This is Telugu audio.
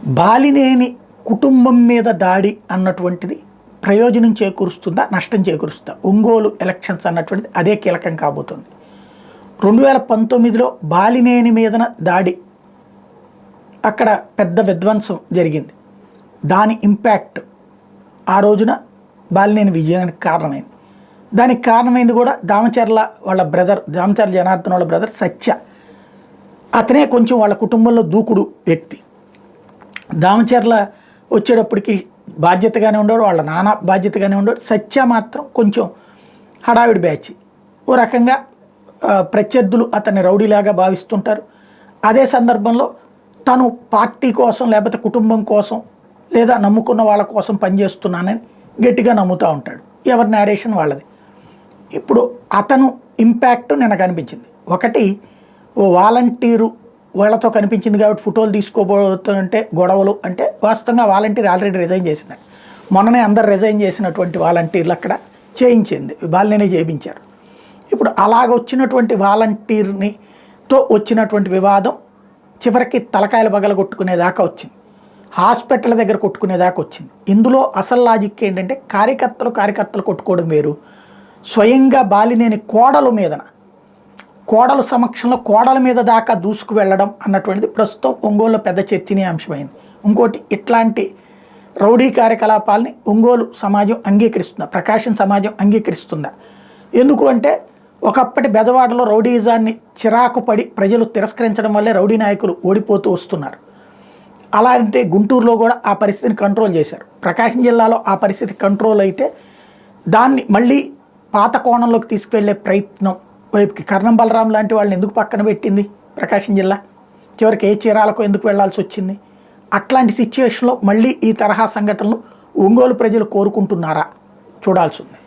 బాలినేని కుటుంబం మీద దాడి అన్నటువంటిది ప్రయోజనం చేకూరుస్తుందా, నష్టం చేకూరుస్తుందా? ఒంగోలు ఎలక్షన్స్ అన్నటువంటిది అదే కీలకం కాబోతుంది. 2019లో బాలినేని మీదన దాడి, అక్కడ పెద్ద విధ్వంసం జరిగింది. దాని ఇంపాక్ట్ ఆ రోజున బాలినేని విజయానికి కారణమైంది. దానికి కారణమైంది కూడా దామచర్ల వాళ్ళ బ్రదర్, దామచర్ల జనార్దన్ వాళ్ళ బ్రదర్ సత్య. అతనే కొంచెం వాళ్ళ కుటుంబంలో దూకుడు వ్యక్తి. దామచర్ల వచ్చేటప్పటికి బాధ్యతగానే ఉండేవాడు, వాళ్ళ నాన్న బాధ్యతగానే ఉండేవాడు. సత్య మాత్రం కొంచెం హడావిడి బ్యాచ్. ఓ రకంగా ప్రత్యర్థులు అతన్ని రౌడీలాగా భావిస్తుంటారు. అదే సందర్భంలో తను పార్టీ కోసం, లేకపోతే కుటుంబం కోసం, లేదా నమ్ముకున్న వాళ్ళ కోసం పనిచేస్తున్నానని గట్టిగా నమ్ముతూ ఉంటాడు. ఎవరి నేరేషన్ వాళ్ళది. ఇప్పుడు అతను ఇంపాక్ట్ నిన్న కనిపించింది. ఒకటి, ఓ వాలంటీరు వాళ్ళతో కనిపించింది కాబట్టి ఫోటోలు తీసుకోబోతుంటే గొడవలు అంటే, వాస్తవంగా వాలంటీర్ ఆల్రెడీ రిజైన్ చేసింది. మొన్ననే అందరు రిజైన్ చేసినటువంటి వాలంటీర్లు అక్కడ చేయించింది, బాలినేని చేయించారు. ఇప్పుడు అలాగ వచ్చినటువంటి వాలంటీర్నితో వచ్చినటువంటి వివాదం చివరికి తలకాయలు పగలగొట్టుకునేదాకా వచ్చింది, హాస్పిటల్ దగ్గర కొట్టుకునేదాకా వచ్చింది. ఇందులో అసలు లాజిక్ ఏంటంటే, కార్యకర్తలు కొట్టుకోవడం వేరు, స్వయంగా బాలినేని కోడలు సమక్షంలో కోడల మీద దాకా దూసుకు వెళ్ళడం అన్నటువంటిది ప్రస్తుతం ఒంగోలులో పెద్ద చర్చనీయాంశమైంది. ఇంకోటి, ఇట్లాంటి రౌడీ కార్యకలాపాలని ఒంగోలు సమాజం అంగీకరిస్తుందా, ప్రకాశం సమాజం అంగీకరిస్తుందా? ఎందుకు అంటే, ఒకప్పటి బెజవాడలో రౌడీజాన్ని చిరాకు పడి ప్రజలు తిరస్కరించడం వల్లే రౌడీ నాయకులు ఓడిపోతూ వస్తున్నారు. అలాంటి గుంటూరులో కూడా ఆ పరిస్థితిని కంట్రోల్ చేశారు. ప్రకాశం జిల్లాలో ఆ పరిస్థితి కంట్రోల్ అయితే దాన్ని మళ్ళీ పాత కోణంలోకి తీసుకువెళ్ళే ప్రయత్నం వైపుకి కర్ణం బలరాం లాంటి వాళ్ళని ఎందుకు పక్కన పెట్టింది ప్రకాశం జిల్లా? చివరికి ఏ చీరాలకు ఎందుకు వెళ్లాల్సి వచ్చింది? అట్లాంటి సిచ్యువేషన్లో మళ్ళీ ఈ తరహా సంఘటనలు ఒంగోలు ప్రజలు కోరుకుంటున్నారా? చూడాల్సి ఉంది.